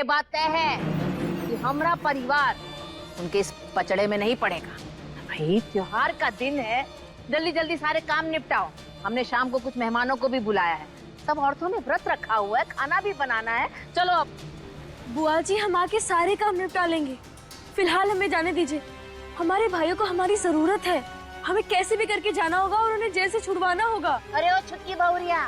ये बात तय है कि हमारा परिवार उनके इस पचड़े में नहीं पड़ेगा। भाई त्योहार का दिन है, जल्दी जल्दी सारे काम निपटाओ। हमने शाम को कुछ मेहमानों को भी बुलाया है, सब औरतों ने व्रत रखा हुआ है, खाना भी बनाना है। चलो अब। बुआ जी हम आके सारे काम निपटा लेंगे, फिलहाल हमें जाने दीजिए। हमारे भाइयों को हमारी जरूरत है, हमें कैसे भी करके जाना होगा और उन्हें जेल से छुड़वाना होगा। अरे ओ छुटकी बहुरिया,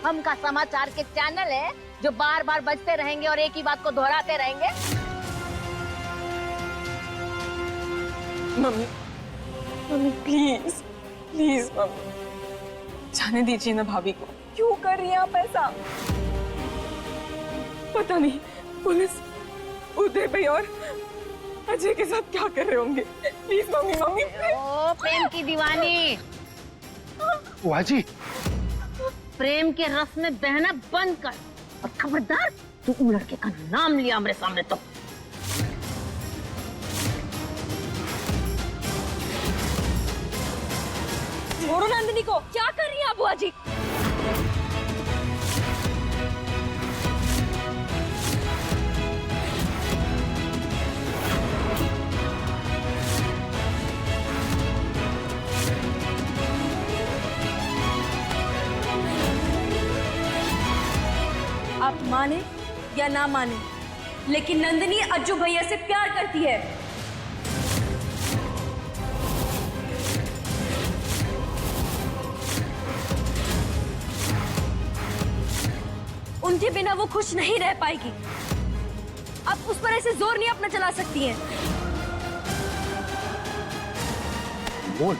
हम का समाचार के चैनल है जो बार बार बजते रहेंगे और एक ही बात को दोहराते रहेंगे। Mummy, mummy please please mummy, जाने दीजिए ना भाभी को। क्यों कर रही हैं आप ऐसा? पता नहीं पुलिस उदय भाई और अजय के साथ क्या कर रहे होंगे। प्लीज मम्मी, मम्मी ओ प्रेम की दीवानी, बुआ जी प्रेम के रस में बहना बंद कर और खबरदार तू उन लड़के का नाम लिया हमारे सामने तो। छोड़ो नंदिनी को। क्या कर रही हैं आप बुआ जी? आप माने या ना माने, लेकिन नंदिनी अज्जू भैया से प्यार करती है। उनके बिना वो खुश नहीं रह पाएगी। आप उस पर ऐसे जोर नहीं अपना चला सकती हैं। बोल,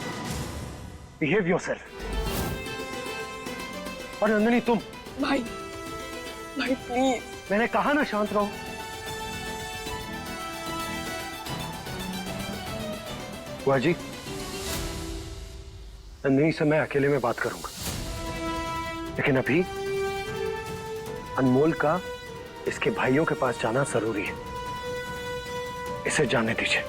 बिहेव योरसेल्फ। और नंदिनी तुम। भाई, भाई प्लीज। मैंने कहा ना शांत रहो। बुआ जी, नंदिनी से मैं अकेले में बात करूंगा, लेकिन अभी अनमोल का इसके भाइयों के पास जाना जरूरी है। इसे जाने दीजिए।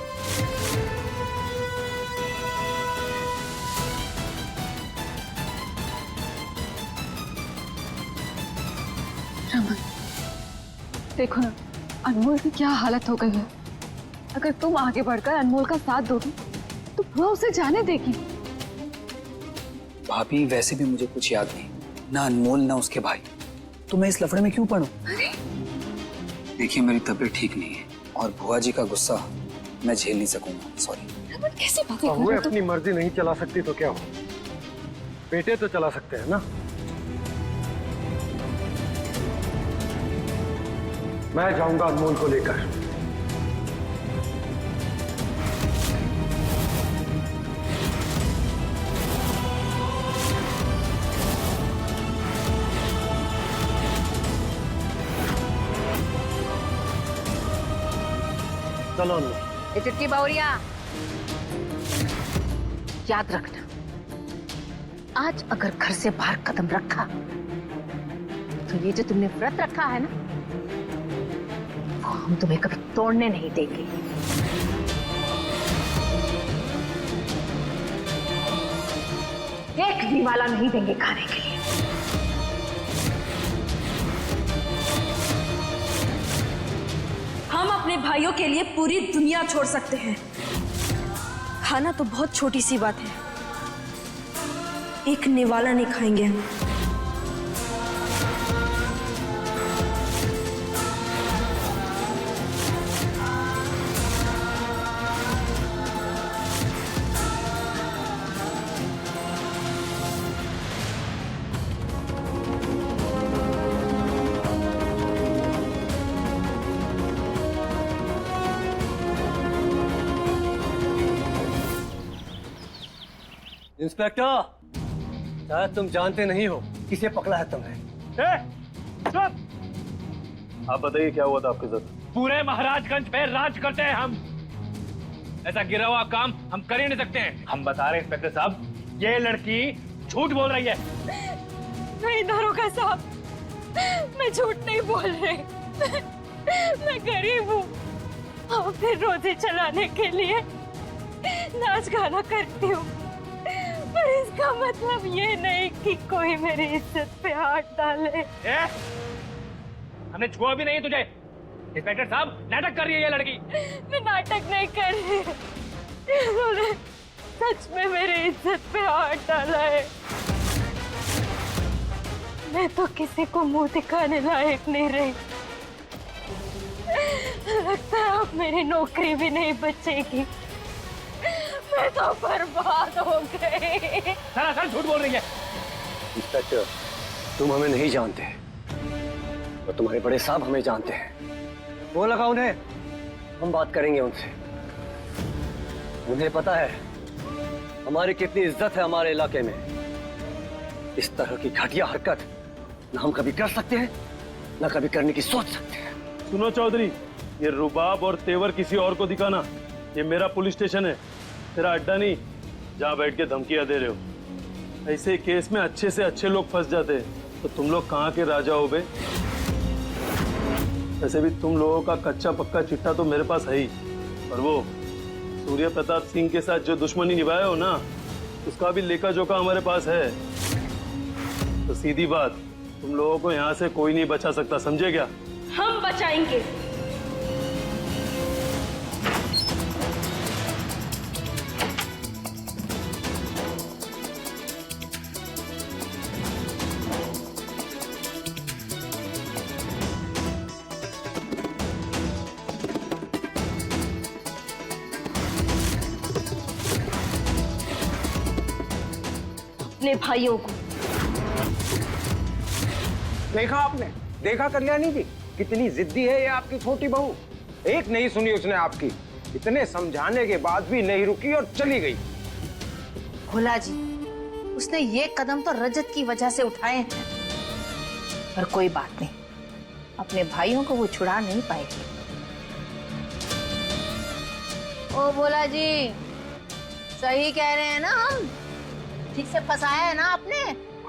रमन, देखो ना अनमोल की क्या हालत हो गई है। अगर तुम आगे बढ़कर अनमोल का साथ दोगी तो वो उसे जाने देगी। भाभी वैसे भी मुझे कुछ याद नहीं, ना अनमोल ना उसके भाई, तो मैं इस लफड़े में क्यों पड़ूं? देखिए मेरी तबीयत ठीक नहीं है और बुआ जी का गुस्सा मैं झेल नहीं सकूंगा। सॉरी। रमन कैसी बातें कर बहुएं रहे हो तुम? अपनी मर्जी नहीं चला सकती तो क्या हो, बेटे तो चला सकते हैं ना। मैं जाऊंगा अनमोल को लेकर। चलो अनमोल। ये चुटकी बहुरिया, याद रखना, आज अगर घर से बाहर कदम रखा तो ये जो तुमने व्रत रखा है ना, वो हम तुम्हें कभी तोड़ने नहीं देंगे। एक भी वाला नहीं देंगे खाने के लिए। हम अपने भाइयों के लिए पूरी दुनिया छोड़ सकते हैं, खाना तो बहुत छोटी सी बात है। एक निवाला नहीं खाएंगे हम। इंस्पेक्टर, शायद तुम जानते नहीं हो किसे पकड़ा है तुमने। चुप! आप बताइए क्या हुआ था आपके साथ? पूरे महाराजगंज पे राज करते हैं हम। ऐसा गिरा हुआ काम हम कर ही नहीं सकते हैं। हम बता रहे हैं इंस्पेक्टर साहब, ये लड़की झूठ बोल रही है। नहीं दारोगा साहब, मैं झूठ नहीं बोल रही। मैं गरीब हूँ और फिर रोजी चलाने के लिए नाच गाना करती हूँ, पर इसका मतलब ये नहीं कि कोई मेरी इज्जत पे हाथ डाले। हमने छुआ भी नहीं तुझे। इंस्पेक्टर साहब, नाटक कर रही है ये लड़की। मैं नाटक नहीं कर रही। इन्होंने सच में मेरी इज्जत पे हाथ डाला है। मैं तो किसी को मुंह दिखाने लायक नहीं रही। लगता है अब मेरी नौकरी भी नहीं बचेगी। मैं तो बर्बाद हो गई। सरासर झूठ बोल रही है। इंस्पेक्टर, तुम हमें नहीं जानते और तुम्हारे बड़े साहब हमें जानते हैं। वो लगा उन्हें, हम बात करेंगे उनसे। उन्हें पता है हमारी कितनी इज्जत है हमारे इलाके में। इस तरह की घटिया हरकत न हम कभी कर सकते हैं, न कभी करने की सोच सकते हैं। सुनो चौधरी, ये रुबाब और तेवर किसी और को दिखाना। ये मेरा पुलिस स्टेशन है, तेरा अड्डा नहीं। जहाँ बैठ के धमकियां दे रहे हो। ऐसे केस में अच्छे से अच्छे लोग फंस जाते हैं, तो तुम लोग कहाँ के राजा हो बे? वैसे भी तुम लोगों का कच्चा पक्का चिट्ठा तो मेरे पास है ही, और वो सूर्य प्रताप सिंह के साथ जो दुश्मनी निभाए हो ना, उसका भी लेखा जोखा हमारे पास है। तो सीधी बात, तुम लोगों को यहाँ से कोई नहीं बचा सकता, समझे क्या? हम बचाएंगे। अपने भाइयों को। देखा आपने, देखा कल्याणी जी, कितनी जिद्दी है ये आपकी छोटी बहू। एक नहीं सुनी उसने आपकी, इतने समझाने के बाद भी नहीं रुकी और चली गई। भोला जी, उसने ये कदम तो रजत की वजह से उठाए हैं, पर कोई बात नहीं, अपने भाइयों को वो छुड़ा नहीं पाएगी। ओ भोला जी, सही कह रहे हैं ना हम? ठीक से फंसाया है ना आपने?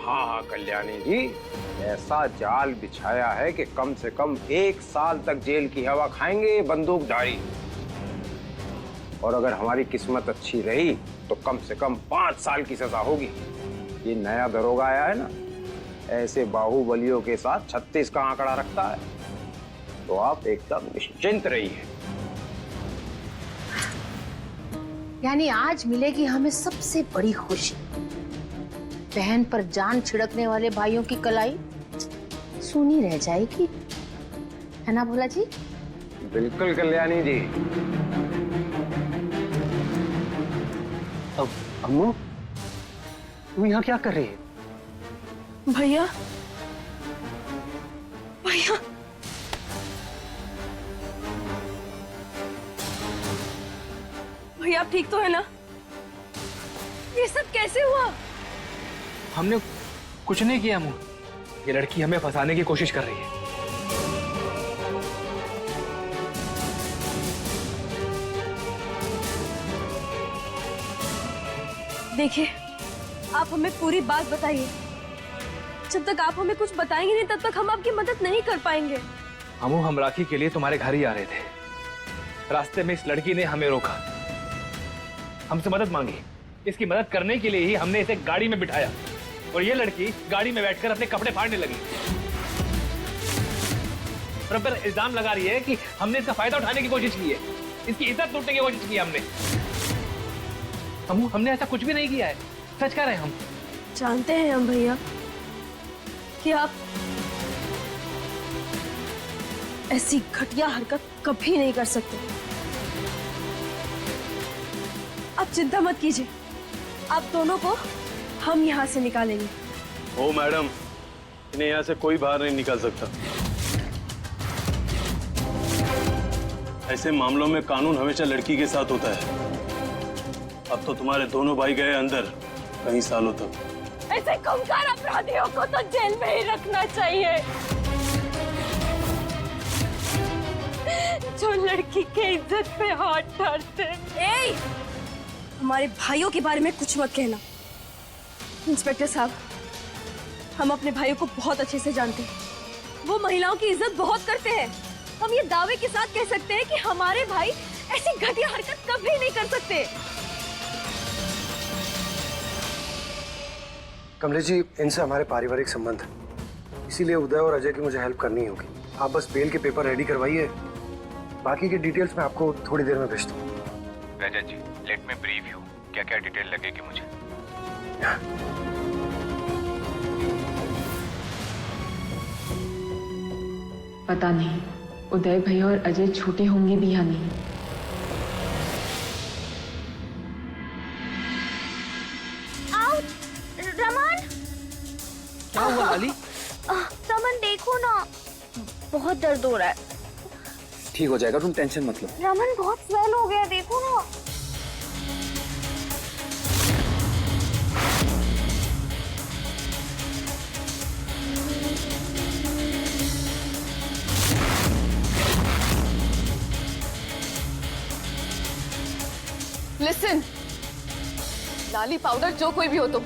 हाँ हाँ कल्याणी जी, ऐसा जाल बिछाया है कि कम से कम 1 साल तक जेल की हवा खाएंगे बंदूकधारी। और अगर हमारी किस्मत अच्छी रही तो कम से कम 5 साल की सजा होगी। ये नया दरोगा आया है ना, ऐसे बाहुबलियों के साथ 36 का आंकड़ा रखता है, तो आप एकदम निश्चिंत रहिए। यानी आज मिलेगी हमें सबसे बड़ी खुशी। बहन पर जान छिड़कने वाले भाइयों की कलाई सूनी रह जाएगी, है ना भोला जी? बिल्कुल कल्याणी जी। अब अम्मू, तुम यहाँ क्या कर रही है? भैया, भैया, भैया आप ठीक तो है ना? ये सब कैसे हुआ? हमने कुछ नहीं किया अम्मू। ये लड़की हमें फंसाने की कोशिश कर रही है। देखिए, आप हमें पूरी बात बताइए। जब तक आप हमें कुछ बताएंगे नहीं, तब तक हम आपकी मदद नहीं कर पाएंगे। अम्मू, हम राखी के लिए तुम्हारे घर ही आ रहे थे। रास्ते में इस लड़की ने हमें रोका, हमसे मदद मांगी। इसकी मदद करने के लिए ही हमने इसे गाड़ी में बिठाया, और ये लड़की गाड़ी में बैठकर अपने कपड़े फाड़ने लगी। और अब इल्जाम लगा रही है कि हमने इसका फायदा उठाने की कोशिश की है, इसकी इज्जत लूटने की कोशिश की है हमने। हमने ऐसा कुछ भी नहीं किया है, सच कह रहे हैं हम। जानते हैं हम भैया कि आप ऐसी घटिया हरकत कभी नहीं कर सकते। आप चिंता मत कीजिए, आप दोनों को हम यहाँ से निकालेंगे। ओ मैडम, इन्हें यहाँ से कोई बाहर नहीं निकाल सकता। ऐसे मामलों में कानून हमेशा लड़की के साथ होता है। अब तो तुम्हारे दोनों भाई गए अंदर कई सालों तक। ऐसे खूंखार अपराधियों को तो जेल में ही रखना चाहिए, जो लड़की की इज्जत पे हाथ डालते। ए, हमारे भाइयों के बारे में कुछ मत कहना। इंस्पेक्टर साहब, हम अपने भाइयों को बहुत अच्छे से जानते हैं। वो महिलाओं की इज्जत बहुत करते हैं। हम ये दावे के साथ कह सकते हैं कि हमारे भाई ऐसी घटिया हरकत कभी नहीं कर सकते। कमलेश जी, इनसे हमारे पारिवारिक संबंध है, इसीलिए उदय और अजय की मुझे हेल्प करनी होगी। आप बस बेल के पेपर रेडी करवाइए बाकी की डिटेल्स मैं आपको थोड़ी देर में भेजता हूँ। रजत जी, लेट मी ब्रीफ यू, क्या क्या डिटेल लगेगी मुझे? पता नहीं उदय भैया और अजय छोटे होंगे भी या नहीं। रमन, क्या हुआ लाली? रमन देखो ना, बहुत दर्द हो रहा है। ठीक हो जाएगा, तुम टेंशन मत लो। रमन बहुत स्वेल हो गया, देखो ना। लिसन, लाली पाउडर जो कोई भी हो तुम,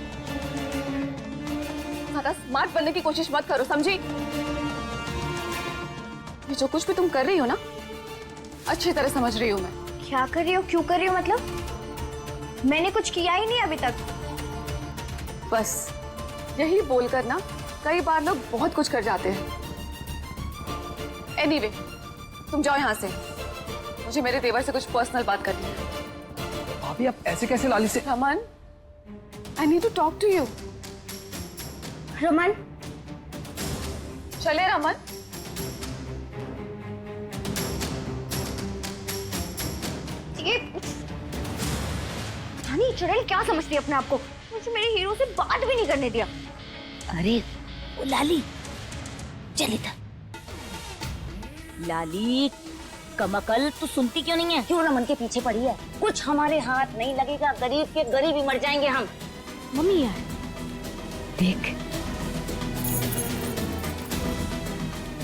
ज्यादा स्मार्ट बनने की कोशिश मत करो, समझी? ये जो कुछ भी तुम कर रही हो ना, अच्छी तरह समझ रही हूँ मैं। क्या कर रही हो, क्यों कर रही हो? मतलब मैंने कुछ किया ही नहीं अभी तक। बस यही बोलकर ना कई बार लोग बहुत कुछ कर जाते हैं। एनीवे, तुम जाओ यहाँ से, मुझे मेरे देवर से कुछ पर्सनल बात करनी है। भाभी आप ऐसे कैसे लाली से? Raman, I need to talk to you. Raman, चले रमन। ये रानी चुड़ैल क्या समझती है अपने आप को? मुझे मेरे हीरो से बात भी नहीं करने दिया। अरे वो लाली, चल इधर। लाली कमकल, तू सुनती क्यों नहीं है? क्यों रमन के पीछे पड़ी है? कुछ हमारे हाथ नहीं लगेगा, गरीब के गरीब ही मर जाएंगे हम। मम्मी यार देख,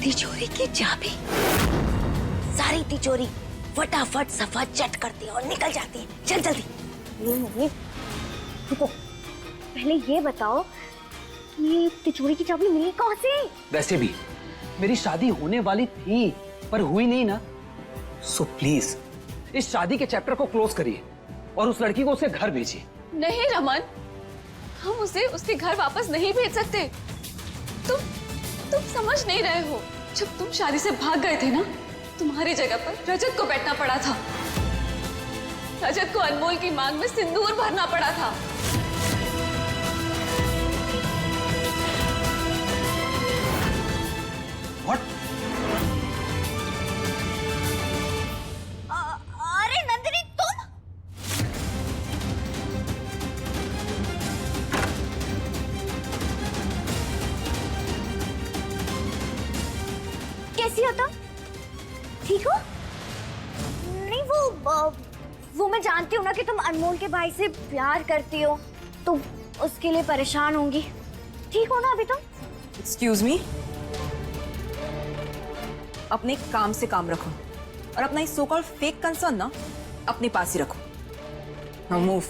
तिजोरी की चाबी, सारी तिजोरी फटाफट सफा चट करती है और निकल जाती है। चल जल्दी। मम्मी रुको, पहले ये बताओ ये तिजोरी की चाबी मिली कहाँ से? वैसे भी मेरी शादी होने वाली थी पर हुई नहीं ना, सो प्लीज इस शादी के चैप्टर को क्लोज करिए और उस लड़की को उसके घर भेजिए। नहीं रमन, हम उसे उसके घर वापस नहीं भेज सकते। तुम समझ नहीं रहे हो। जब तुम शादी से भाग गए थे ना, तुम्हारी जगह पर रजत को बैठना पड़ा था। रजत को अनमोल की मांग में सिंदूर भरना पड़ा था। What? अरे नंदिनी तुम? कैसी हो तुम? ठीक हो? नहीं वो मैं जानती हूँ ना कि तुम अनमोल के भाई से प्यार करती हो, तो उसके लिए परेशान होंगी। ठीक हो ना अभी तुम? एक्सक्यूज मी, अपने काम से काम रखो और अपना सो कॉल्ड फेक कंसर्न ना अपने पास ही रखो। Now move.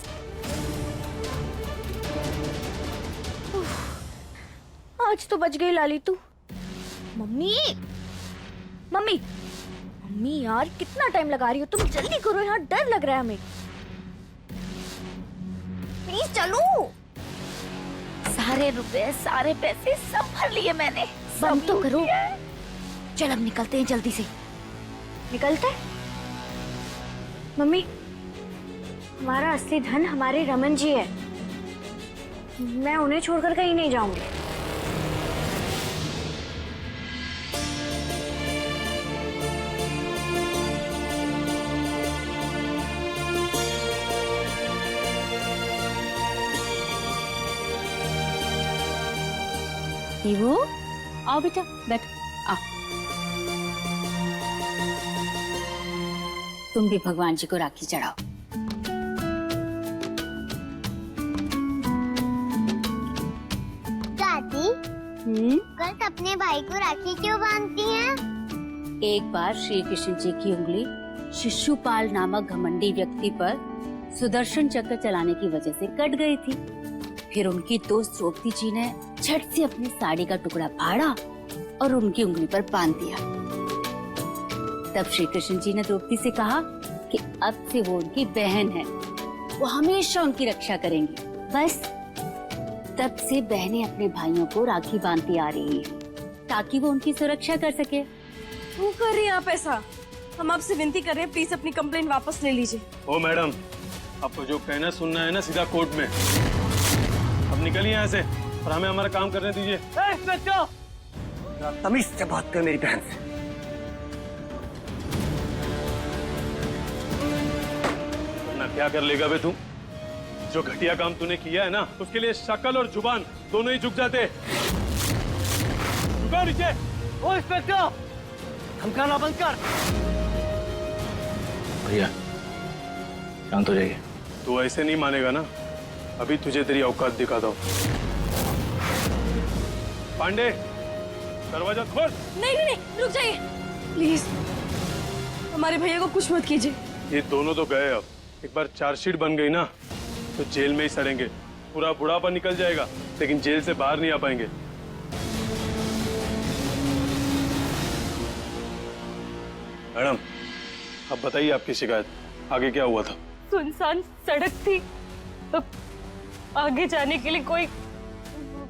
आज तो बच गई लाली तू। मम्मी मम्मी मम्मी यार कितना टाइम लगा रही हो तुम? जल्दी करो यार, डर लग रहा है हमें। प्लीज चलो। सारे रुपए सारे पैसे सब भर लिए मैंने। बंद तो करो। चल अब निकलते हैं जल्दी से। निकलते हैं? मम्मी हमारा असली धन हमारे रमन जी है, मैं उन्हें छोड़कर कहीं नहीं जाऊंगी। ईवू, आओ बेटा बैठ, आओ। तुम भी भगवान जी को राखी चढ़ाओ। दादी, कल अपने भाई को राखी क्यों बांधती हैं? एक बार श्री कृष्ण जी की उंगली शिशुपाल नामक घमंडी व्यक्ति पर सुदर्शन चक्र चलाने की वजह से कट गई थी। फिर उनकी दोस्त द्रौपदी जी ने झट से अपनी साड़ी का टुकड़ा फाड़ा और उनकी उंगली पर बांध दिया। तब श्री कृष्ण जी ने द्रौपदी से कहा कि अब से वो उनकी बहन है, वो हमेशा उनकी रक्षा करेंगी। बस तब से बहनें अपने भाइयों को राखी बांधती आ रही है ताकि वो उनकी सुरक्षा कर सके। तू कर रही आप ऐसा? हम आपसे विनती कर रहे हैं, प्लीज अपनी कंप्लेंट वापस ले लीजिए। ओ मैडम, आपको जो कहना सुनना है ना सीधा कोर्ट में। अब निकलिए यहाँ से और हमें हमारा काम करने दीजिए। तमीज से बात कर मेरी बहन से। वरना क्या कर लेगा बे तू? जो घटिया काम तूने किया है ना, उसके लिए शक्ल और जुबान दोनों ही झुक जाते। झुकाओ नीचे। ओ इंस्पेक्टर, धमकाना बंद कर। भैया शांत हो जाइए। तू ऐसे नहीं मानेगा ना, अभी तुझे तेरी औकात दिखाता हूँ। पांडे, दरवाजा खोल। नहीं नहीं नहीं, रुक जाइए प्लीज, हमारे भैया को कुछ मत कीजिए। ये दोनों तो गए। अब एक बार चार्जशीट बन गई ना तो जेल में ही सड़ेंगे। पूरा बुढ़ापा निकल जाएगा लेकिन जेल से बाहर नहीं आ पाएंगे। मैडम, अब बताइए आपकी शिकायत, आगे क्या हुआ था? सुनसान सड़क थी, तो आगे जाने के लिए कोई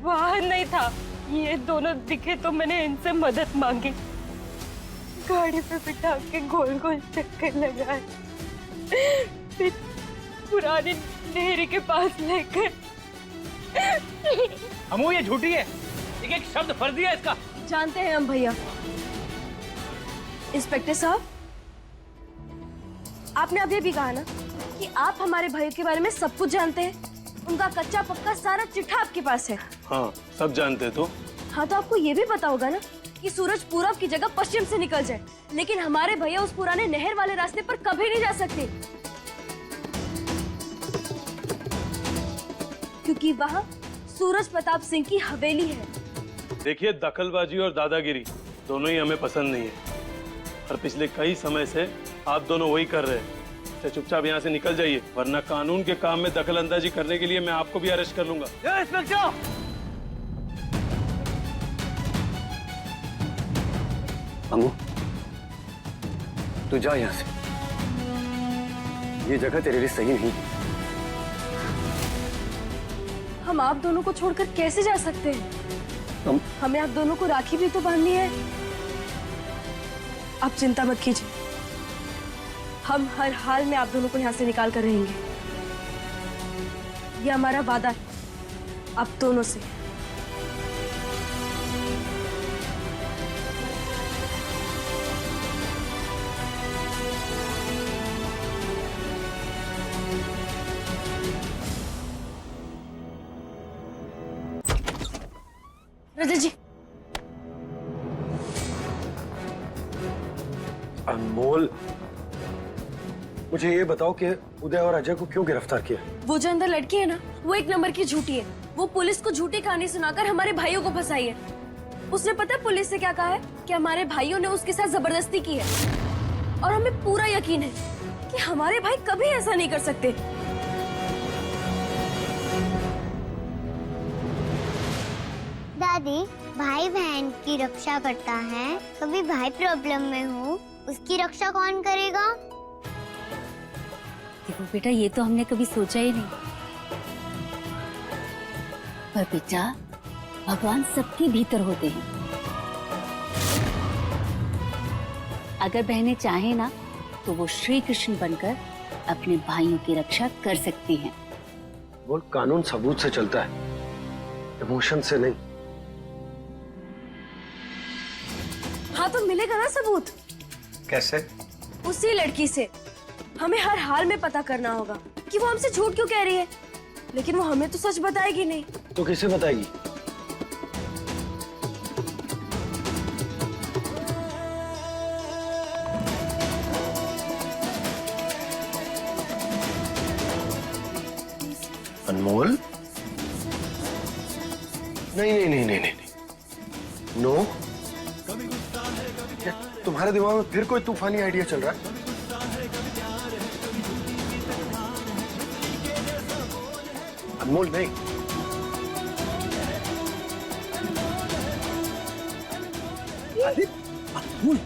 वाहन नहीं था। ये दोनों दिखे तो मैंने इनसे मदद मांगी। गाड़ी पे बिठा के गोल गोल चक्कर लगाए, फिर पुरानी नहरी के पास लेकर। अमू ये झूठी है, एक शब्द फर्जी है इसका। जानते हैं हम भैया। इंस्पेक्टर साहब, आपने अभी भी कहा ना कि आप हमारे भाई के बारे में सब कुछ जानते हैं। उनका कच्चा पक्का सारा चिट्ठा आपके पास है। हाँ, सब जानते तो। हाँ, तो आपको ये भी पता होगा ना कि सूरज पूरब की जगह पश्चिम से निकल जाए, लेकिन हमारे भैया उस पुराने नहर वाले रास्ते पर कभी नहीं जा सकते, क्योंकि वहाँ सूरज प्रताप सिंह की हवेली है। देखिए, दखलबाजी और दादागिरी दोनों ही हमें पसंद नहीं है और पिछले कई समय से आप दोनों वही कर रहे हैं। तो चुपचाप यहाँ से निकल जाइए, वरना कानून के काम में दखल अंदाजी करने के लिए मैं आपको भी अरेस्ट कर लूंगा। अमू, तू जा यहाँ से। ये जगह तेरे लिए सही नहीं है। हम आप दोनों को छोड़कर कैसे जा सकते हैं? हमें आप दोनों को राखी भी तो बांधनी है। आप चिंता मत कीजिए, हम हर हाल में आप दोनों को यहाँ से निकाल कर रहेंगे। ये हमारा वादा है आप दोनों से। रजत जी, अनमोल, मुझे ये बताओ कि उदय और अजय को क्यों गिरफ्तार किया? वो जो अंदर लड़की है ना, वो एक नंबर की झूठी है। वो पुलिस को झूठी कहानी सुनाकर हमारे भाइयों को फंसाई है। उसने पता है पुलिस से क्या कहा है? कि हमारे भाइयों ने उसके साथ जबरदस्ती की है, और हमें पूरा यकीन है कि हमारे भाई कभी ऐसा नहीं कर सकते। दादी, भाई बहन की रक्षा करता है, कभी भाई प्रॉब्लम में हो उसकी रक्षा कौन करेगा? देखो बेटा, ये तो हमने कभी सोचा ही नहीं, पर बेटा भगवान सबके भीतर होते हैं। अगर बहनें चाहें ना तो वो श्री कृष्ण बनकर अपने भाइयों की रक्षा कर सकती हैं। बोल, कानून सबूत से चलता है, इमोशन से नहीं। हाँ, तो मिलेगा ना सबूत। कैसे? उसी लड़की से। हमें हर हाल में पता करना होगा कि वो हमसे झूठ क्यों कह रही है, लेकिन वो हमें तो सच बताएगी नहीं। तो किसे बताएगी? अनमोल, नहीं नहीं नहीं नहीं नहीं, नो। क्या तुम्हारे दिमाग में फिर कोई तूफानी आइडिया चल रहा है? अनमोल, नहीं। अरे अनमोल,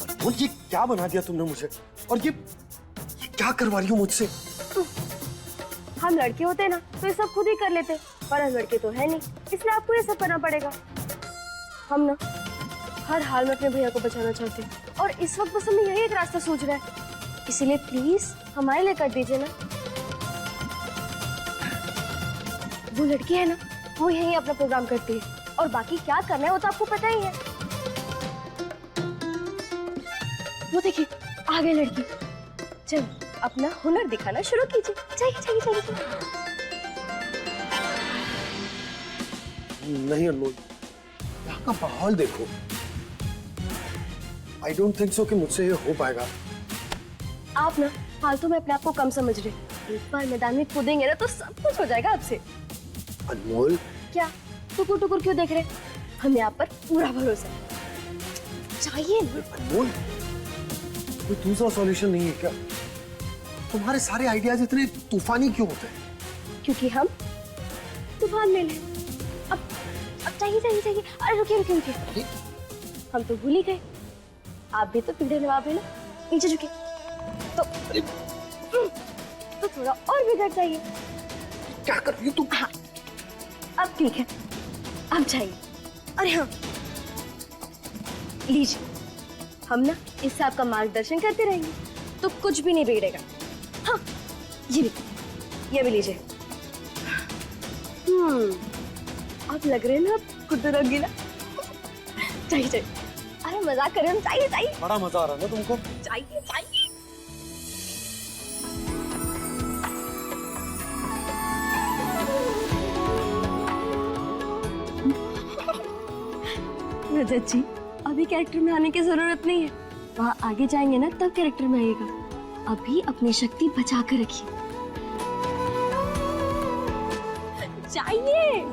अनमोल, ये क्या बना दिया तुमने मुझे? और ये क्या करवा रही हो मुझसे? हम लड़के होते ना तो ये सब खुद ही कर लेते, पर हम लड़के तो है नहीं, इसलिए आपको ये सब करना पड़ेगा। हम ना हर हाल में अपने भैया को बचाना चाहते हैं और इस वक्त बस हमें यही एक रास्ता सूझ रहा है, इसीलिए प्लीज हमारे लिए कर दीजिए ना। वो लड़की है ना, वो यही अपना प्रोग्राम करती है और बाकी क्या करना है वो तो आपको पता ही है। वो देखिए आ गई लड़की, चल अपना हुनर दिखाना शुरू कीजिए। चाहिए चाहिए चाहिए। नहीं अनमोल, यहाँ का माहौल देखो। आई डोंट थिंक सो कि मुझसे ये हो पाएगा। आप ना फालतू में अपने आप को कम समझ रहे। एक बार मैदान में कूदेंगे ना तो सब कुछ हो जाएगा आपसे। अनमोल, क्या टुकुर टुकुर क्यों देख रहे? हमें आप पर पूरा भरोसा है। चाहिए अनमोल, कोई दूसरा सॉल्यूशन नहीं है क्या? तुम्हारे सारे आइडियाज इतने तूफानी क्यों होते हैं? क्योंकि हम तूफान में हैं। अब चाहिए चाहिए चाहिए। अरे रुकिए रुकिए रुकिए, हम तो भूल ही गए, आप भी तो पिघले नवाब है ना। नीचे झुके तो थोड़ा और बिगड़ जाइए। क्या कर रही हो तुम? हाँ अब ठीक है, अब चाहिए। अरे हाँ लीजिए, हम ना इससे आपका मार्गदर्शन करते रहेंगे तो कुछ भी नहीं बिगड़ेगा। हाँ ये भी लीजिए। आप लग रहे हैं ना खुद रंगीला। चाहिए चाहिए। अरे मजाक कर रहे हैं, चाहिए चाहिए। बड़ा मजा आ रहा है ना तुमको? चाहिए चाहिए। रजत जी, अभी कैरेक्टर में आने की जरूरत नहीं है, वहाँ आगे जाएंगे ना तब कैरेक्टर में आएगा। अभी अपनी शक्ति बचा कर रखिए। चाहिए।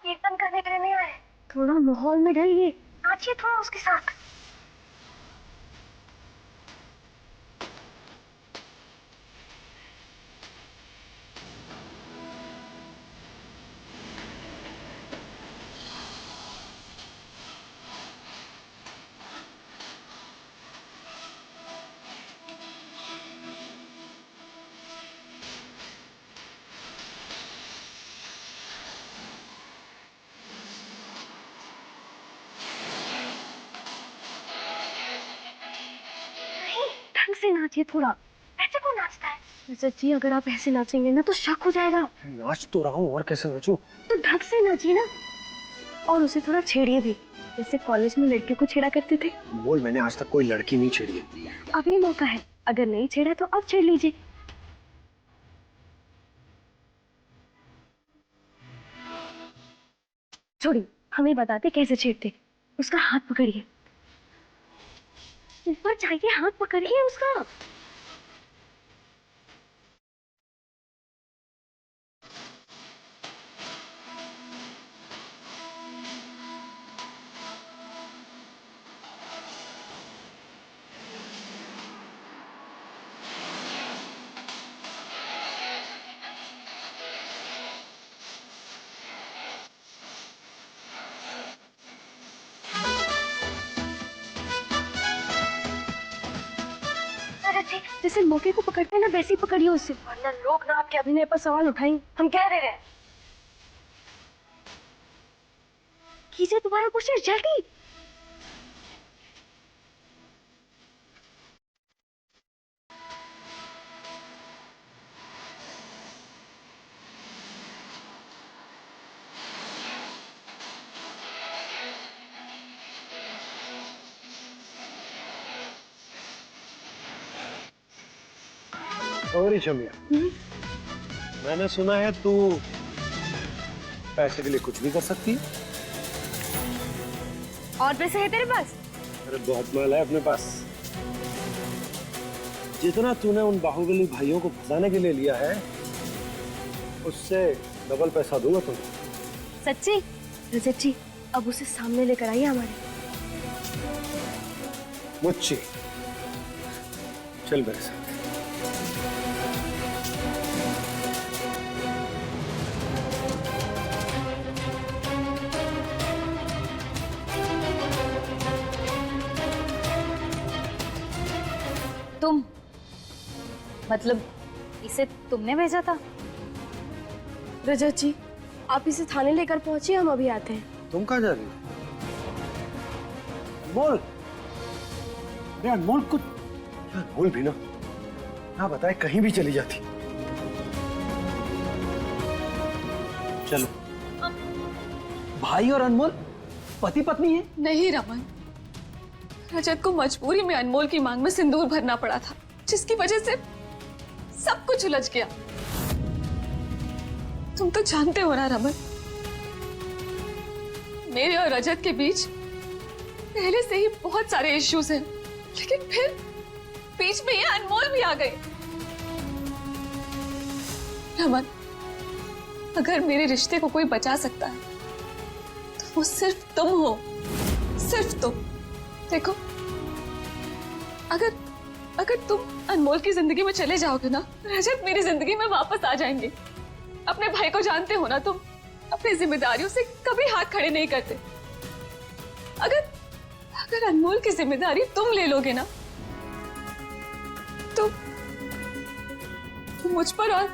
कीर्तन करने के लिए नहीं आए, थोड़ा माहौल में रहिए, नाचिए थोड़ा उसके साथ। से नाचिए थोड़ा, ऐसे कौन नाचता है? रजत जी, अगर आप ऐसे नाचेंगे ना तो शक हो जाएगा। नाच तो रहा हूँ, और कैसे नाचूं? तो ढंग से नाचिए ना, और उसे थोड़ा छेड़िए भी, जैसे कॉलेज में लड़कियों को छेड़ा करते थे। बोल, मैंने आज तक कोई लड़की नहीं छेड़ी है। अभी मौका है, अगर नहीं छेड़ा तो अब छेड़ लीजिए। छोड़िए, हमें बताते कैसे छेड़ते। उसका हाथ पकड़िए, ऊपर चाहिए, हाथ पकड़िए उसका। जैसे मौके को पकड़ते हैं ना, वैसे ही पकड़िए उसे, वरना लोग ना आपके अभिनय पर सवाल उठाएंगे। हम कह रहे हैं, कीजिए दोबारा कोशिश, जल्दी। और शमिया, मैंने सुना है तू पैसे के लिए कुछ भी कर सकती है। और पैसे है तेरे पास? अरे बहुत माल है अपने पास। जितना तूने उन बाहुबली भाइयों को फंसाने के लिए लिया है उससे डबल पैसा दूंगा तुम्हें। सच्ची? सच्ची अब उसे सामने लेकर आइए हमारे। मुच्ची चल मेरे साथ। तुम मतलब इसे तुमने भेजा था? रजत जी आप इसे थाने लेकर पहुंचिए, हम अभी आते हैं। तुम कहाँ जा रही हो? अनमोल, अरे अनमोल कुछ अनमोल भी ना बताए कहीं भी चली जाती। चलो। भाई और अनमोल पति पत्नी है? नहीं रमन, रजत को मजबूरी में अनमोल की मांग में सिंदूर भरना पड़ा था, जिसकी वजह से सब कुछ उलझ गया। तुम तो जानते हो ना रमन, मेरे और रजत के बीच पहले से ही बहुत सारे इश्यूज हैं, लेकिन फिर बीच में ये अनमोल भी आ गए। रमन, अगर मेरे रिश्ते को कोई बचा सकता है तो वो सिर्फ तुम हो, सिर्फ तुम। देखो, अगर तुम अनमोल की जिंदगी में चले जाओगे ना, रजत मेरी जिंदगी में वापस आ जाएंगे। अपने भाई को जानते हो ना, तुम अपनी जिम्मेदारियों से कभी हाथ खड़े नहीं करते। अगर अनमोल की जिम्मेदारी तुम ले लोगे ना तो मुझ पर और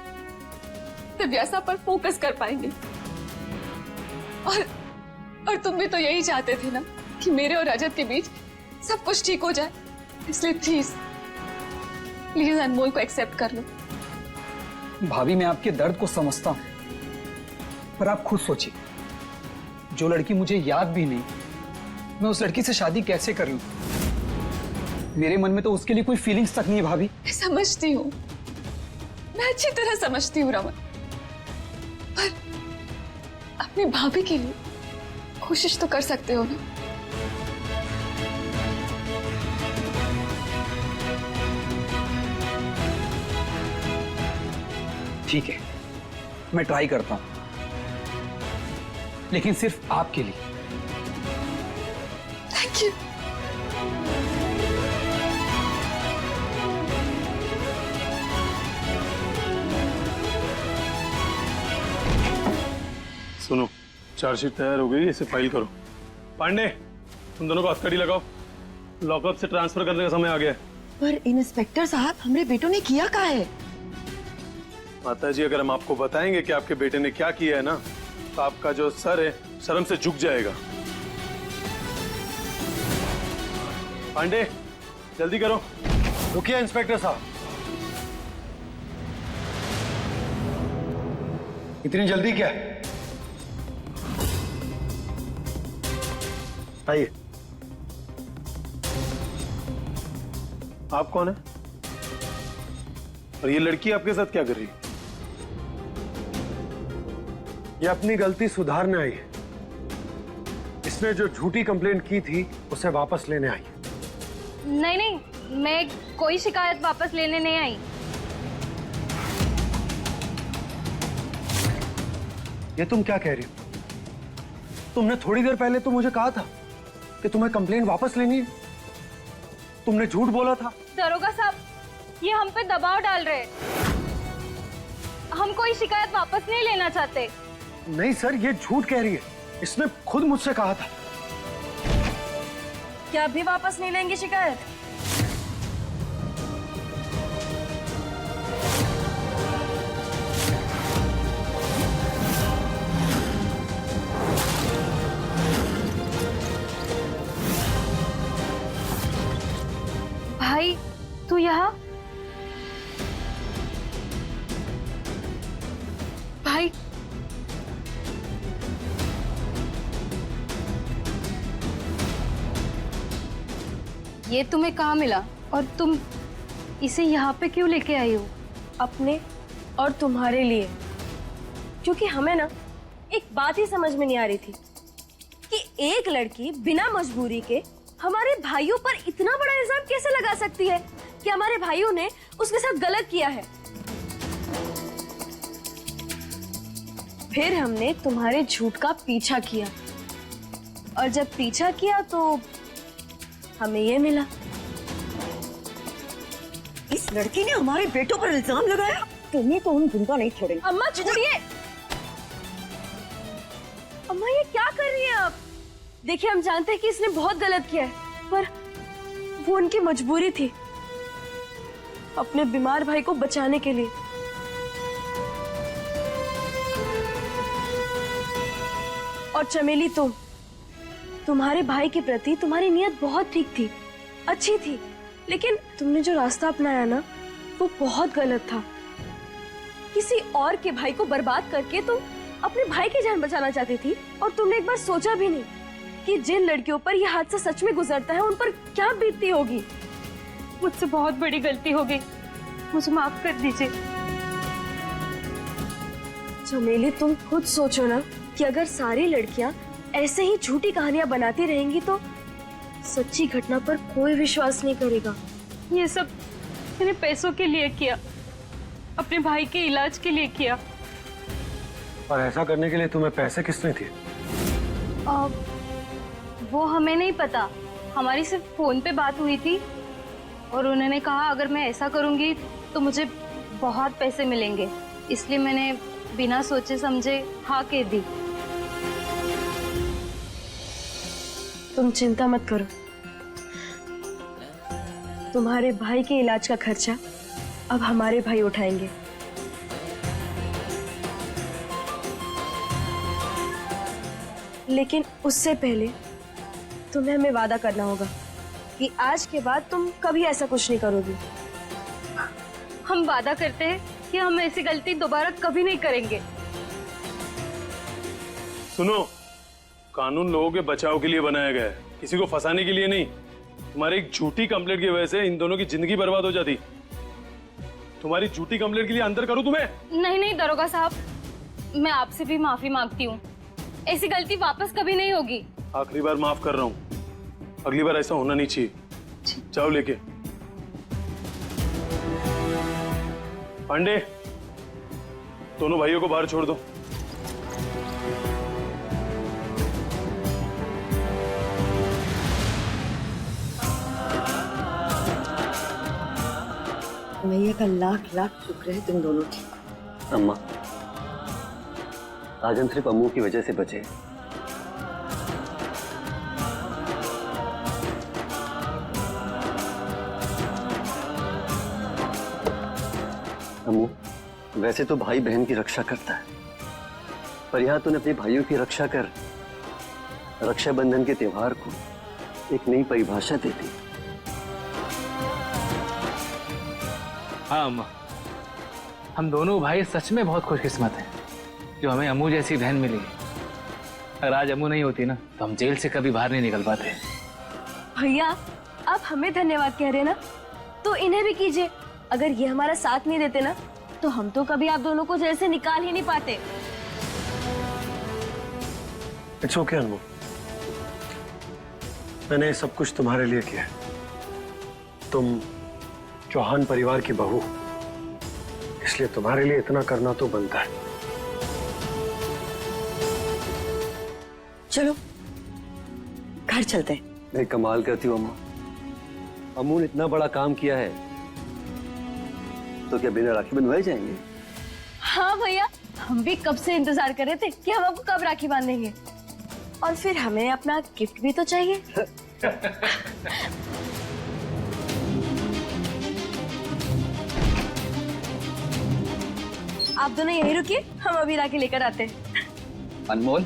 दिव्यासा पर फोकस कर पाएंगे। और तुम भी तो यही चाहते थे ना कि मेरे और रजत के बीच सब कुछ ठीक हो जाए, इसलिए प्लीज अनमोल को एक्सेप्ट कर लो। भाभी मैं आपके दर्द को समझता हूं, पर आप खुद सोचिए, जो लड़की मुझे याद भी नहीं, मैं उस लड़की से शादी कैसे कर लूं? मेरे मन में तो उसके लिए कोई फीलिंग्स तक नहीं है भाभी। मैं समझती हूँ, मैं अच्छी तरह समझती हूँ रमन, पर अपनी भाभी के लिए कोशिश तो कर सकते हो ना। ठीक है, मैं ट्राई करता हूं, लेकिन सिर्फ आपके लिए। Thank you. सुनो, चार्जशीट तैयार हो गई, इसे फाइल करो। पांडे, तुम दोनों को हथकड़ी लगाओ, लॉकअप से ट्रांसफर करने का समय आ गया है। पर इंस्पेक्टर साहब, हमारे बेटों ने किया क्या है? माता जी, अगर हम आपको बताएंगे कि आपके बेटे ने क्या किया है ना, तो आपका जो सर है शर्म से झुक जाएगा। पांडे, जल्दी करो। रुकिए इंस्पेक्टर साहब, इतनी जल्दी क्या है? आइए। आप कौन है और ये लड़की आपके साथ क्या कर रही है? ये अपनी गलती सुधारने आई है। इसने जो झूठी कंप्लेंट की थी उसे वापस लेने आई है। नहीं, मैं कोई शिकायत वापस लेने नहीं आई। ये तुम क्या कह रही हो? तुमने थोड़ी देर पहले तो मुझे कहा था कि तुम्हें कंप्लेंट वापस लेनी है। तुमने झूठ बोला था। दरोगा साहब, ये हम पे दबाव डाल रहे हैं। हम कोई शिकायत वापस नहीं लेना चाहते। नहीं सर, ये झूठ कह रही है। इसने खुद मुझसे कहा था। क्या अभी वापस नहीं लेंगे शिकायत? भाई, तू यहाँ? भाई, ये तुम्हें कहाँ मिला और तुम इसे यहाँ पे क्यों लेके आई हो? अपने और तुम्हारे लिए, क्योंकि हमें ना एक बात ही समझ में नहीं आ रही थी कि एक लड़की बिना मजबूरी के हमारे भाइयों पर इतना बड़ा इल्जाम कैसे लगा सकती है कि हमारे भाइयों ने उसके साथ गलत किया है। फिर हमने तुम्हारे झूठ का पीछा किया और जब पीछा किया तो हमें ये मिला। इस लड़की ने हमारे बेटों पर इल्जाम लगाया। तुम्हें तो हम जिंदा नहीं छोड़ेंगे। अम्मा छोड़िए। अम्मा ये क्या कर रही हैं आप? देखिए हम जानते हैं कि इसने बहुत गलत किया है, पर वो उनकी मजबूरी थी अपने बीमार भाई को बचाने के लिए। और चमेली तुम्हारे भाई के प्रति तुम्हारी नीयत बहुत ठीक थी, अच्छी थी, लेकिन तुमने जो रास्ता अपनाया ना वो बहुत गलत था। किसी और के भाई को बर्बाद करके तुम अपने भाई की जान बचाना चाहती थी और तुमने एक बार सोचा भी नहीं कि जिन लड़कियों पर यह हादसा सच में गुजरता है उन पर क्या बीतती होगी। मुझसे बहुत बड़ी गलती हो गई, मुझे माफ कर दीजिए। चमेली तुम खुद सोचो ना कि अगर सारी लड़कियां ऐसे ही झूठी कहानियां बनाती रहेंगी तो सच्ची घटना पर कोई विश्वास नहीं करेगा। ये सब मैंने पैसों के लिए किया, अपने भाई के इलाज के लिए किया। और ऐसा करने के लिए तुम्हें पैसे किसने दिए? वो हमें नहीं पता, हमारी सिर्फ फोन पे बात हुई थी और उन्होंने कहा अगर मैं ऐसा करूंगी तो मुझे बहुत पैसे मिलेंगे, इसलिए मैंने बिना सोचे समझे हाँ कह दी। तुम चिंता मत करो, तुम्हारे भाई के इलाज का खर्चा अब हमारे भाई उठाएंगे। लेकिन उससे पहले तुम्हें हमें वादा करना होगा कि आज के बाद तुम कभी ऐसा कुछ नहीं करोगी। हम वादा करते हैं कि हम ऐसी गलती दोबारा कभी नहीं करेंगे। सुनो, कानून लोगों के बचाव के लिए बनाया गया है, किसी को फंसाने के लिए नहीं। तुम्हारी एक झूठी कंप्लेंट की वजह से इन दोनों की जिंदगी बर्बाद हो जाती। तुम्हारी झूठी कंप्लेंट के लिए अंदर करूं तुम्हें? नहीं दरोगा साहब, मैं आपसे भी माफी मांगती हूँ, ऐसी गलती वापस कभी नहीं होगी। आखिरी बार माफ कर रहा हूँ, अगली बार ऐसा होना नहीं चाहिए। जाओ लेके। पांडे, दोनों भाइयों को बाहर छोड़ दो। मैया का लाख लाख शुक्र है तुम दोनों ठीक। अम्मा, आज हम सिर्फ अम्मू की वजह से बचे। अम्मू, वैसे तो भाई बहन की रक्षा करता है, पर यहाँ तूने अपने भाइयों की रक्षा कर रक्षाबंधन के त्योहार को एक नई परिभाषा दे दी। हाँ अम्मा, हम दोनों भाई सच में बहुत खुशकिस्मत हैं जो हमें अम्मू जैसी बहन मिली है। अगर आज अम्मू नहीं होती ना तो हम जेल से कभी बाहर नहीं निकल पाते। भैया आप हमें धन्यवाद कह रहे हैं ना, तो इन्हें भी कीजिए। अगर ये हमारा साथ नहीं देते ना तो हम तो कभी आप दोनों को जेल से निकाल ही नहीं पाते। इट्स ओके अनमोल, मैंने सब कुछ तुम्हारे लिए किया है। तुम चौहान परिवार की बहू, इसलिए तुम्हारे लिए इतना करना तो बनता है। चलो घर चलते हैं। मैं कमाल करती हूँ अम्मा, अम्मू ने इतना बड़ा काम किया है तो क्या बिना राखी बंधवाए जाएंगे? हाँ भैया, हम भी कब से इंतजार कर रहे थे कि हम आपको कब राखी बांधेंगे। और फिर हमें अपना गिफ्ट भी तो चाहिए। आप दोनों यहीं रुकिए, हम अभी राखी लेकर आते हैं। अनमोल,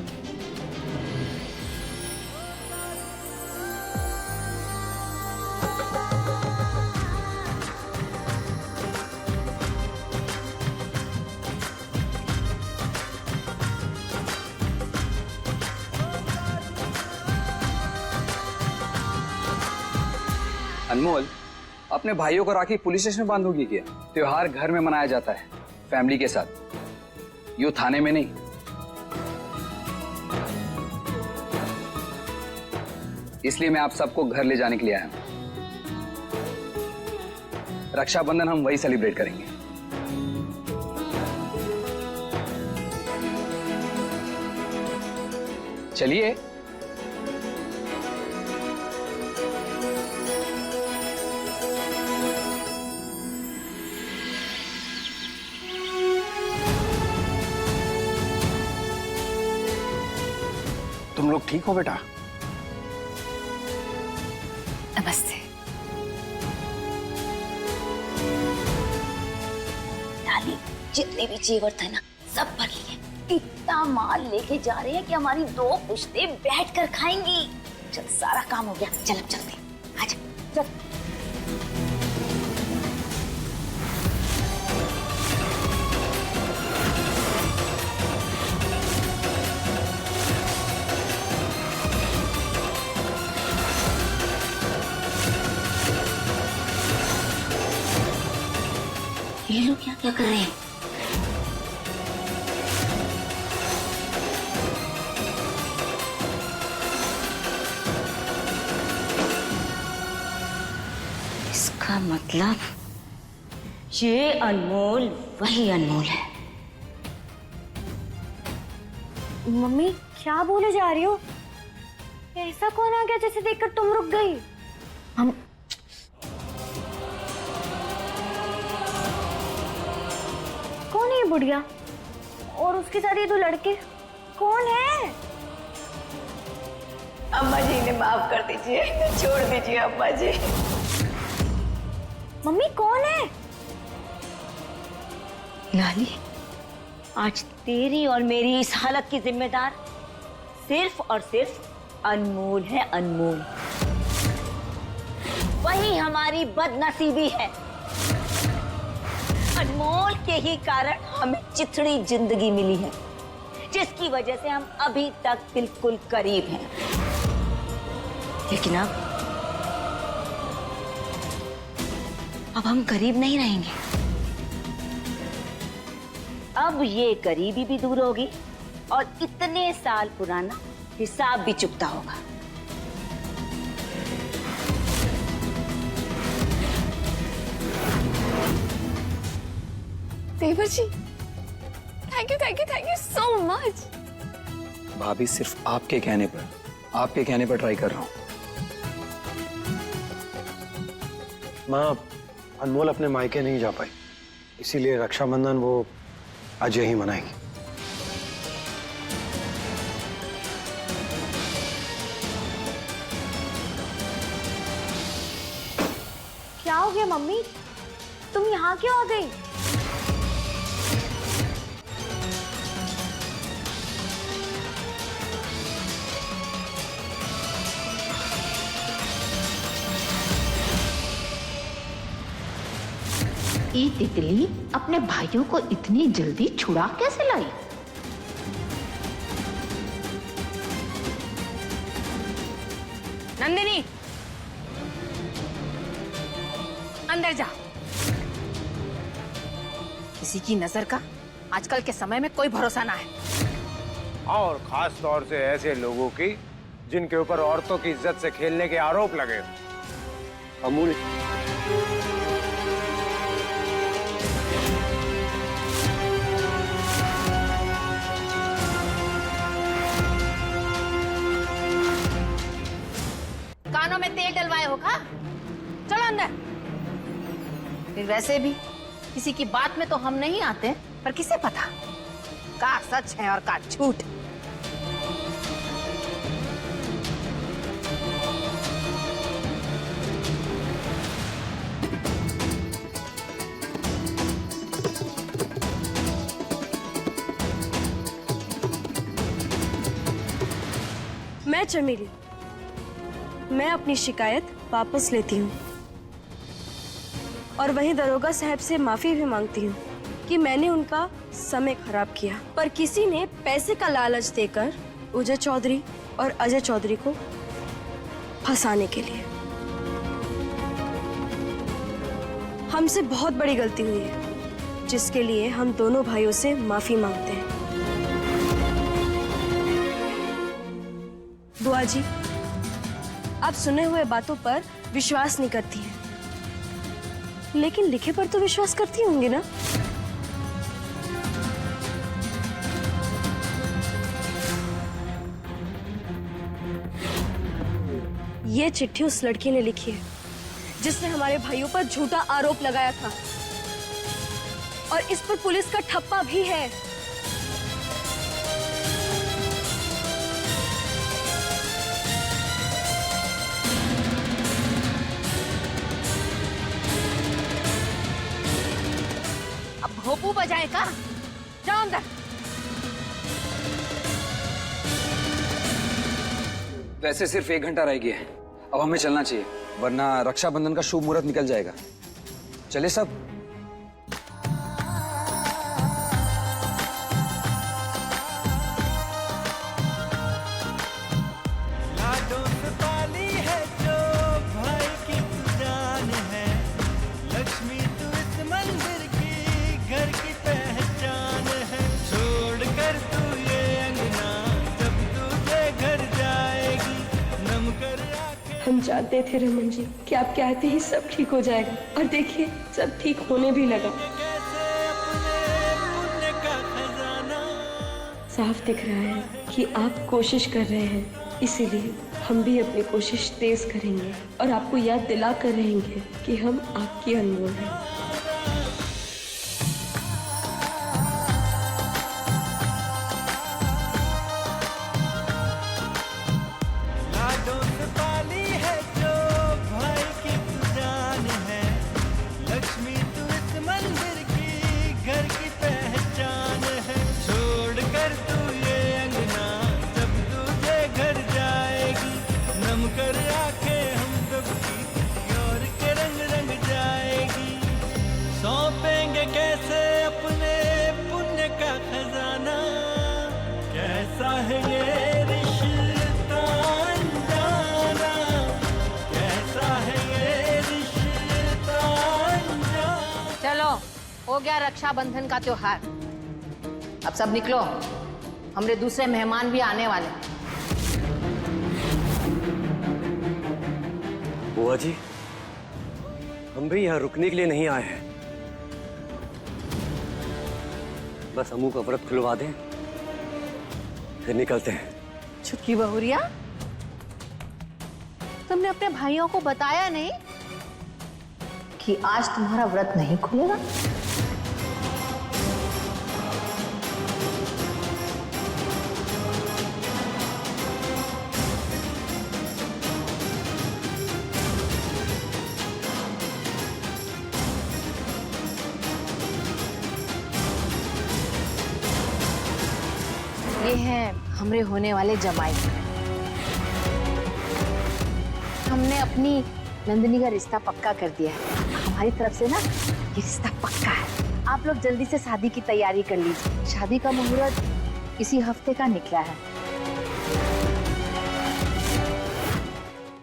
अनमोल, अपने भाइयों को राखी पुलिस स्टेशन में बांधोगी क्या? त्योहार घर में मनाया जाता है, फैमिली के साथ, यूं थाने में नहीं। इसलिए मैं आप सबको घर ले जाने के लिए आया हूं। रक्षाबंधन हम वही सेलिब्रेट करेंगे। चलिए। तुम लोग ठीक हो बेटा? नमस्ते। डाली, जितने भी जेवर थे ना सब भर लिए। इतना माल लेके जा रहे हैं कि हमारी 2 पुश्तें बैठकर खाएंगी। चल, सारा काम हो गया, चल अब चलते। आजा, चल। ये लोग क्या क्या कर रहे हैं? इसका मतलब ये अनमोल वही अनमोल है। मम्मी क्या बोले जा रही हो? ऐसा कौन आ गया जैसे देखकर तुम रुक गई? हम कौन है ये बुढ़िया और उसके साथ ये 2 लड़के कौन है? अम्मा जी ने माफ कर दीजिए, छोड़ दीजिए अम्मा जी। मम्मी कौन है? लाली, आज तेरी और मेरी इस हालत की जिम्मेदार सिर्फ और सिर्फ अनमोल है। अनमोल वही हमारी बदनसीबी है। अनमोल के ही कारण हमें चिथड़ी जिंदगी मिली है, जिसकी वजह से हम अभी तक बिल्कुल करीब हैं। लेकिन अब हम करीब नहीं रहेंगे। अब ये करीबी भी दूर होगी और इतने साल पुराना हिसाब भी चुकता होगा। देवर जी, थैंक यू सो मच। भाभी, सिर्फ आपके कहने पर ट्राई कर रहा हूं। माँ, अनमोल अपने मायके नहीं जा पाई, इसीलिए रक्षाबंधन वो आज यही मनाएगी। क्या हो गया मम्मी? तुम यहाँ क्यों आ गई? ये तितली अपने भाइयों को इतनी जल्दी छुड़ा कैसे लाई? नंदिनी, अंदर जा। किसी की नजर का आजकल के समय में कोई भरोसा ना है। और खास तौर से ऐसे लोगों की जिनके ऊपर औरतों की इज्जत से खेलने के आरोप लगे। अमूल, कानों में तेल डलवाए हो का? चलो अंदर। फिर वैसे भी किसी की बात में तो हम नहीं आते, पर किसे पता का सच है और का झूठ। मैं चमेली, मैं अपनी शिकायत वापस लेती हूँ और वहीं दरोगा साहब से माफी भी मांगती हूँ कि मैंने उनका समय खराब किया, पर किसी ने पैसे का लालच देकर उजय चौधरी और अजय चौधरी को फंसाने के लिए। हमसे बहुत बड़ी गलती हुई है जिसके लिए हम दोनों भाइयों से माफी मांगते हैं। बुआ जी, आप सुने हुए बातों पर विश्वास नहीं करती हैं, लेकिन लिखे पर तो विश्वास करती होंगी ना? ये चिट्ठी उस लड़की ने लिखी है जिसने हमारे भाइयों पर झूठा आरोप लगाया था, और इस पर पुलिस का ठप्पा भी है। अब भोपू बजाए का? जाओ अंदर। वैसे सिर्फ 1 घंटा रह गया है, अब हमें चलना चाहिए, वरना रक्षाबंधन का शुभ मुहूर्त निकल जाएगा। चले सब। हम जानते थे रमन जी कि आप कहते ही सब ठीक हो जाएगा, और देखिए सब ठीक होने भी लगा। साफ दिख रहा है कि आप कोशिश कर रहे हैं, इसीलिए हम भी अपनी कोशिश तेज करेंगे और आपको याद दिला कर रहेंगे कि हम आपकी अनमोल हैं। हो गया रक्षाबंधन का त्योहार, अब सब निकलो, हमारे दूसरे मेहमान भी आने वाले हैं। बुआ जी, हम भी यहाँ रुकने के लिए नहीं आए हैं, बस अम्मू का व्रत खुलवा दें, फिर निकलते हैं। छुटकी बहुरिया, तुमने अपने भाइयों को बताया नहीं कि आज तुम्हारा व्रत नहीं खुलेगा? ये है हमरे होने वाले जमाई। हमने अपनी नंदिनी का रिश्ता पक्का कर दिया है। हमारी तरफ से ना ये रिश्ता पक्का है। आप लोग जल्दी से शादी की तैयारी कर लीजिए। शादी का मुहूर्त इसी हफ्ते का निकला है।